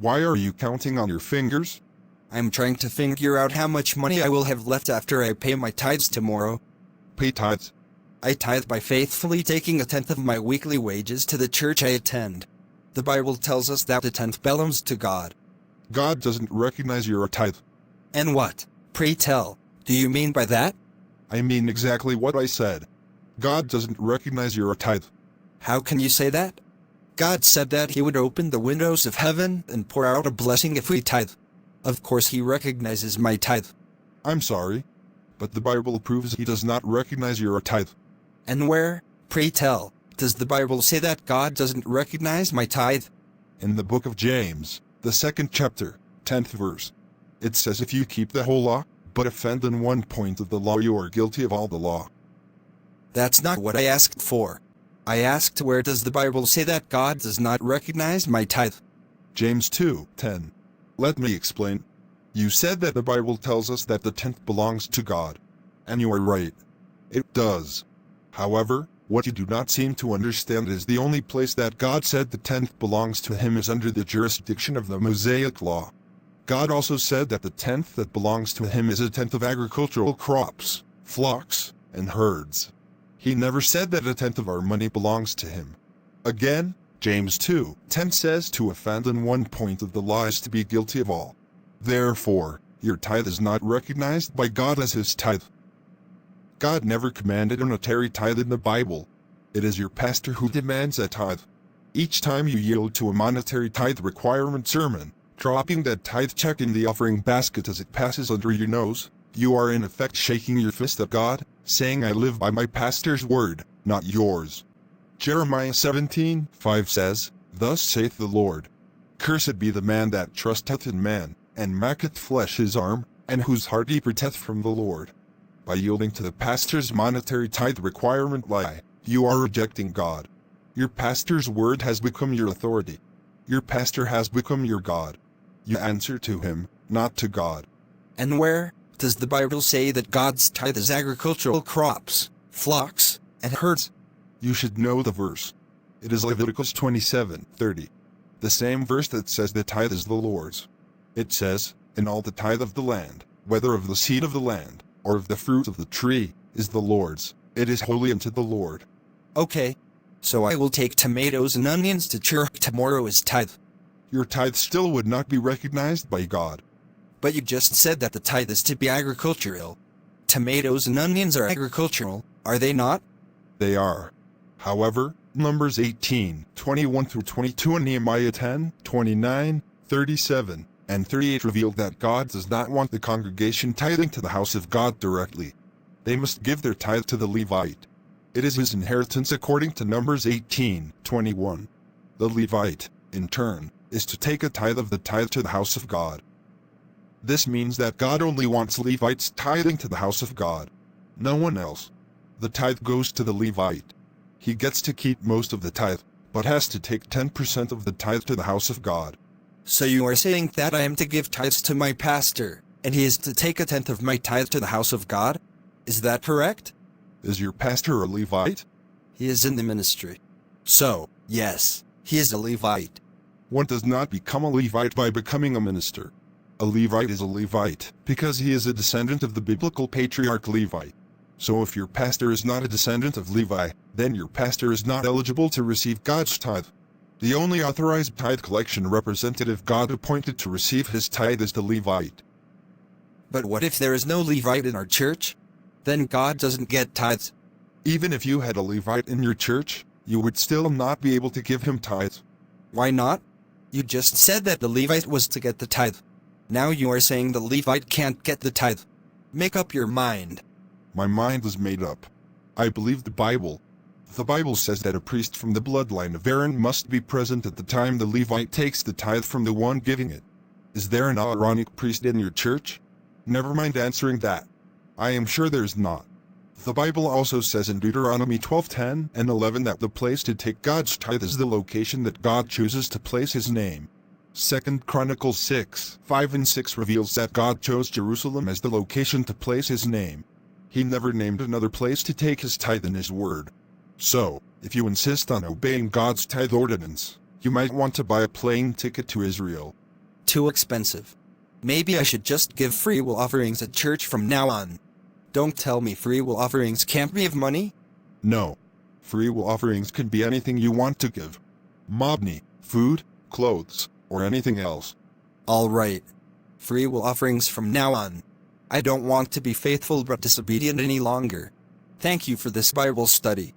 Why are you counting on your fingers? I'm trying to figure out how much money I will have left after I pay my tithes tomorrow. Pay tithes. I tithe by faithfully taking a tenth of my weekly wages to the church I attend. The Bible tells us that the tenth belongs to God. God doesn't recognize your tithe. And what, pray tell, do you mean by that? I mean exactly what I said. God doesn't recognize your tithe. How can you say that? God said that he would open the windows of heaven and pour out a blessing if we tithe. Of course he recognizes my tithe. I'm sorry, but the Bible proves he does not recognize your tithe. And where, pray tell, does the Bible say that God doesn't recognize my tithe? In the book of James, the 2nd chapter, 10th verse. It says if you keep the whole law, but offend in one point of the law, you are guilty of all the law. That's not what I asked for. I asked where does the Bible say that God does not recognize my tithe? James 2:10. Let me explain. You said that the Bible tells us that the tenth belongs to God. And you are right. It does. However, what you do not seem to understand is the only place that God said the tenth belongs to him is under the jurisdiction of the Mosaic Law. God also said that the tenth that belongs to him is a tenth of agricultural crops, flocks, and herds. He never said that a tenth of our money belongs to him. Again, James 2:10 says to offend in one point of the law is to be guilty of all. Therefore, your tithe is not recognized by God as his tithe. God never commanded a monetary tithe in the Bible. It is your pastor who demands a tithe. Each time you yield to a monetary tithe requirement sermon, dropping that tithe check in the offering basket as it passes under your nose, you are in effect shaking your fist at God, saying I live by my pastor's word, not yours. Jeremiah 17:5 says, Thus saith the Lord, Cursed be the man that trusteth in man, and maketh flesh his arm, and whose heart he parteth from the Lord. By yielding to the pastor's monetary tithe requirement lie, you are rejecting God. Your pastor's word has become your authority. Your pastor has become your God. You answer to him, not to God. And where does the Bible say that God's tithe is agricultural crops, flocks, and herds? You should know the verse. It is Leviticus 27:30. The same verse that says the tithe is the Lord's. It says, And all the tithe of the land, whether of the seed of the land, or of the fruit of the tree, is the Lord's. It is holy unto the Lord. Okay. So I will take tomatoes and onions to church tomorrow as tithe. Your tithe still would not be recognized by God. But you just said that the tithe is to be agricultural. Tomatoes and onions are agricultural, are they not? They are. However, Numbers 18:21-22 and Nehemiah 10:29, 37, and 38 revealed that God does not want the congregation tithing to the house of God directly. They must give their tithe to the Levite. It is his inheritance according to Numbers 18:21. The Levite, in turn, is to take a tithe of the tithe to the house of God. This means that God only wants Levites tithing to the house of God. No one else. The tithe goes to the Levite. He gets to keep most of the tithe, but has to take 10% of the tithe to the house of God. So you are saying that I am to give tithes to my pastor, and he is to take a tenth of my tithe to the house of God? Is that correct? Is your pastor a Levite? He is in the ministry. So, yes, he is a Levite. One does not become a Levite by becoming a minister. A Levite is a Levite because he is a descendant of the biblical patriarch Levi. So if your pastor is not a descendant of Levi, then your pastor is not eligible to receive God's tithe. The only authorized tithe collection representative God appointed to receive his tithe is the Levite. But what if there is no Levite in our church? Then God doesn't get tithes. Even if you had a Levite in your church, you would still not be able to give him tithes. Why not? You just said that the Levite was to get the tithe. Now you are saying the Levite can't get the tithe. Make up your mind. My mind is made up. I believe the Bible. The Bible says that a priest from the bloodline of Aaron must be present at the time the Levite takes the tithe from the one giving it. Is there an Aaronic priest in your church? Never mind answering that. I am sure there's not. The Bible also says in Deuteronomy 12:10 and 11 that the place to take God's tithe is the location that God chooses to place his name. 2 Chronicles 6:5 and 6 reveals that God chose Jerusalem as the location to place his name. He never named another place to take his tithe in his word. So, if you insist on obeying God's tithe ordinance, you might want to buy a plane ticket to Israel. too expensive. Maybe I should just give free will offerings at church from now on. Don't tell me free will offerings can't be of money? No. Free will offerings can be anything you want to give. Money, food, clothes, or anything else. All right. Free will offerings from now on. I don't want to be faithful but disobedient any longer. Thank you for this Bible study.